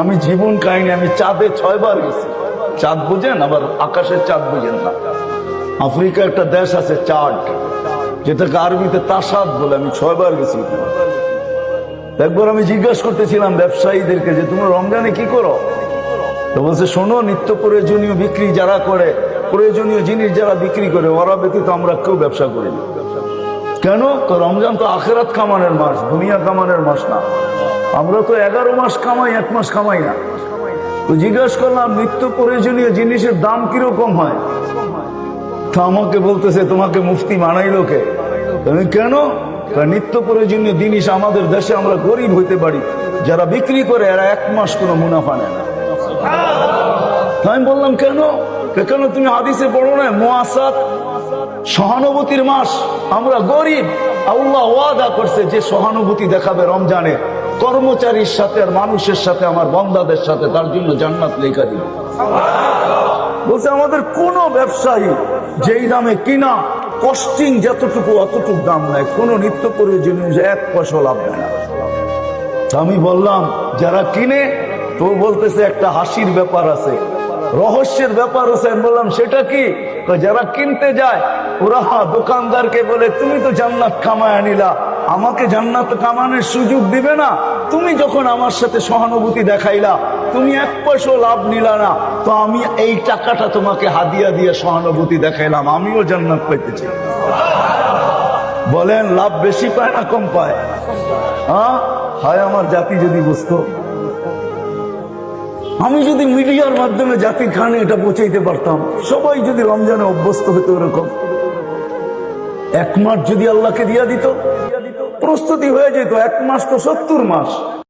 আমি জীবন কাহিনী, আমি চাঁদে 6 বার গেছি। চাঁদ বুঝেন, আবার আকাশের চাঁদ বুঝেন না। আফ্রিকা একটা দেশ আছে চাঁদ, যেটাকে আরবিতে তাসাদ বলে। আমি 6 বার গেছি। একবার আমি জিজ্ঞাসা করতেছিলাম ব্যবসায়ীদেরকে যে তোমরা রমজানে কি করো? তো বলছে, শোনো, নিত্য প্রয়োজনীয় বিক্রি যারা করে, প্রয়োজনীয় জিনিস যারা বিক্রি করে, ওরা ব্যতীত আমরা কেউ ব্যবসা করি না। কেন? রমজান তো আখেরাত কামানের মাস, দুনিয়া কামানের মাস না। আমরা তো 11 মাস কামাই, 1 মাস কামাই না। তো জিজ্ঞাসা করলাম নিত্য প্রয়োজনীয় জিনিসের দাম কিরকম হয়? তো আমাকে বলতেছে, তোমাকে মুফতি বানাইলো কে? তুমি কেন? নিত্য প্রয়োজনীয় জিনিস আমাদের দেশে আমরা গরিব হইতে পারি, যারা বিক্রি করে এরা 1 মাস কোনো মুনাফা নেয় না। আমি বললাম কেন? কেন তুমি হাদিসে পড়ো না মুআসাত, সহানুভূতির মাস, আমরা গরিব, আল্লাহ ওয়াদা করছে যে সহানুভূতি দেখাবে রমজানে কর্মচারীর সাথে আর মানুষের সাথে, আমার বান্দাদের সাথে, তার জন্য জান্নাত লেখা দিবে। বলছে আমাদের কোন ব্যবসায়ী যেই দামে কিনা, কস্টিং যতটুকু অতটুকু দাম নেয়, কোন নিত্য প্রয়োজনীয় 1 পয়সা লাভ নেয় না। আমি বললাম যারা কিনে, তো বলতেছে একটা হাসির ব্যাপার আছে, রহস্যের ব্যাপার আছে। বললাম সেটা কি? যারা কিনতে যায় ওরা দোকানদারকে বলে, তুমি তো জান্নাত কামায় আনিলা, আমাকে জান্নাত কামানোর সুযোগ দিবে না? তুমি যখন আমার সাথে সহানুভূতি দেখাইলা, তুমি 1 পয়সা লাভ নিলা না, তো আমি এই টাকাটা তোমাকে হাদিয়া দিয়ে সহানুভূতি দেখাইলাম, আমিও জান্নাত পাইতেছি। বলেন লাভ বেশি পায় না কম পায়? হায় আমার জাতি যদি বুঝতো, আমি যদি মিডিয়ার মাধ্যমে জাতির খানে এটা পৌঁছাইতে পারতাম, সবাই যদি রমজানে অভ্যস্ত হতো এরকম, 1 মাস যদি আল্লাহকে দিয়া দিত, প্রস্তুতি হয়ে যেত। 1 মাস তো 70 মাস।